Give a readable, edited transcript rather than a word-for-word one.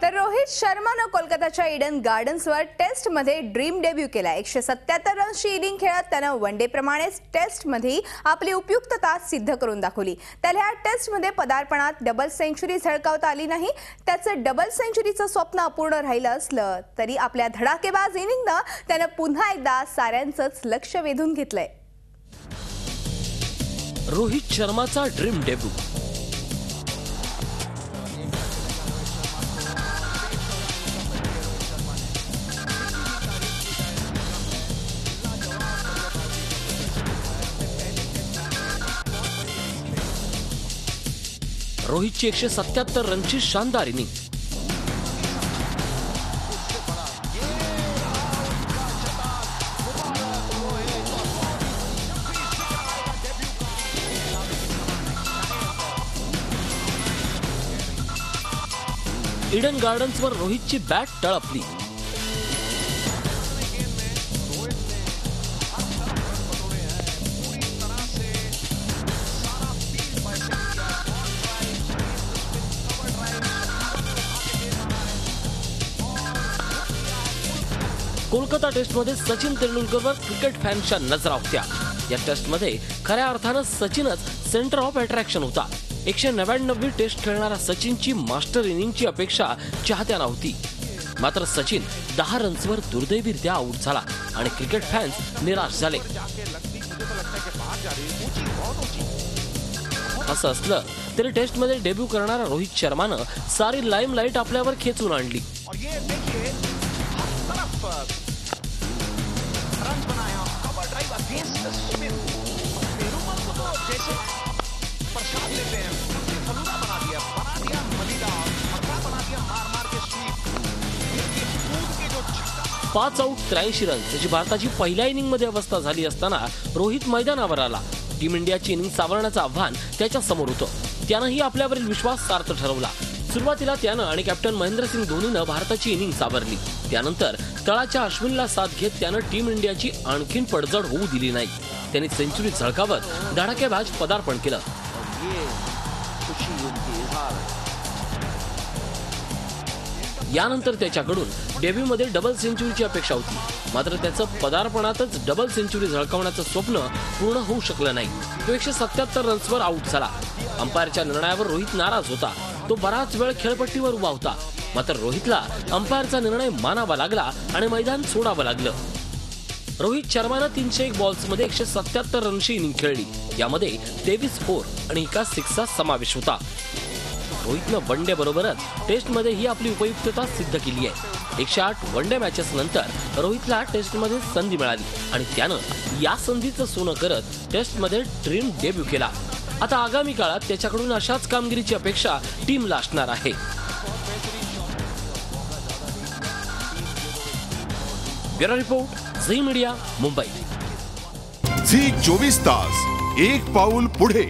तर रोहित शर्मानं कोलकाताच्या ईडन गार्डन्सवर टेस्टमध्ये ड्रीम डेब्यू केला। 177 रन्सची इनिंग खेळत त्यानं वनडे प्रमाणेच टेस्टमध्ये आपली उपयुक्तता सिद्ध करून दाखवली। त्याला या टेस्टमध्ये पदार्पणात डबल सेंचुरी झळकावता आली नाही। त्याचं डबल सेंचुरीचं स्वप्न अपूर्ण राहिलं असलं तरी आपल्या धडाकेबाज इनिंगनं त्यानं पुन्हा एकदा साऱ्यांचंच लक्ष वेधून घेतलंय। रोहित शर्माचा ड्रीम डेब्यू। रोहितची 177 रनची शानदार इनिंग। ईडन गार्डन्सवर रोहितची बॅट तळपली। कोलकाता टेस्टमध्ये सचिन तेंडुलकरवर क्रिकेट फॅन्सच्या नजरा होत्या। या टेस्टमध्ये खऱ्या अर्थानं सचिनच सेंटर ऑफ अट्रॅक्शन होता। 199वी टेस्ट खेळणारा सचिनची मास्टर इनिंगची अपेक्षा चाहत्यांना होती। मात्र सचिन 10 रन्सवर दुर्दैवीरित्या आऊट झाला आणि क्रिकेट फॅन्स निराश झाले। असं असलं तरी टेस्टमध्ये डेब्यू करणारा रोहित शर्मानं सारी लाईमलाईट आपल्यावर खेचून आणली। पाच आऊट 83 रन त्याची भारताची पहिल्या इनिंग मध्ये अवस्था झाली असताना रोहित मैदानावर आला। टीम इंडियाची इनिंग सावरण्याचं आव्हान त्याच्या समोर होतं। त्यानंही आपल्यावरील विश्वास सार्थ ठरवला। सुरुवातीला त्यानं आणि कॅप्टन महेंद्रसिंग धोनीनं भारताची इनिंग सावरली। त्यानंतर तळाच्या अश्विनला साथ घेत त्यानं टीम इंडियाची आणखीन पडझड होऊ दिली नाही। त्यांनी सेंचुरी झळकावत धडाकेबाज पदार्पण केलं। यानंतर त्याच्याकडून डेब्यूमध्ये डबल सेंचुरीची अपेक्षा होती। मात्र त्याचं पदार्पणातच डबल सेंचुरी झळकावण्याचं स्वप्न पूर्ण होऊ शकलं नाही। तो 177 रन्सवर आऊट झाला। अंपायरच्या निर्णयावर रोहित नाराज होता। तो बराच वेळ खेळपट्टीवर उभा होता। मात्र रोहितला अंपायरचा निर्णय मानावा लागला आणि मैदान सोडावं लागलं। रोहित शर्मानं 301 बॉल्समध्ये 177 रनची इनिंग खेळली। यामध्ये 23 फोर आणि एका सिक्सचा समावेश होता। रोहितनं वनडे बरोबरच टेस्टमध्ये ही आपली उपयुक्तता सिद्ध केली आहे। 108 वनडे मॅचेस नंतर रोहितला टेस्टमध्ये संधी मिळाली आणि त्यानं या संधीचं सोनं करत टेस्टमध्ये ड्रीम डेब्यू केला। आता आगामी काळात त्याच्याकडून अशाच कामगिरीची अपेक्षा टीमला असणार आहे। Bureau report, Zee media, Mumbai. Zee 24 तास, एक पाऊल पुढे।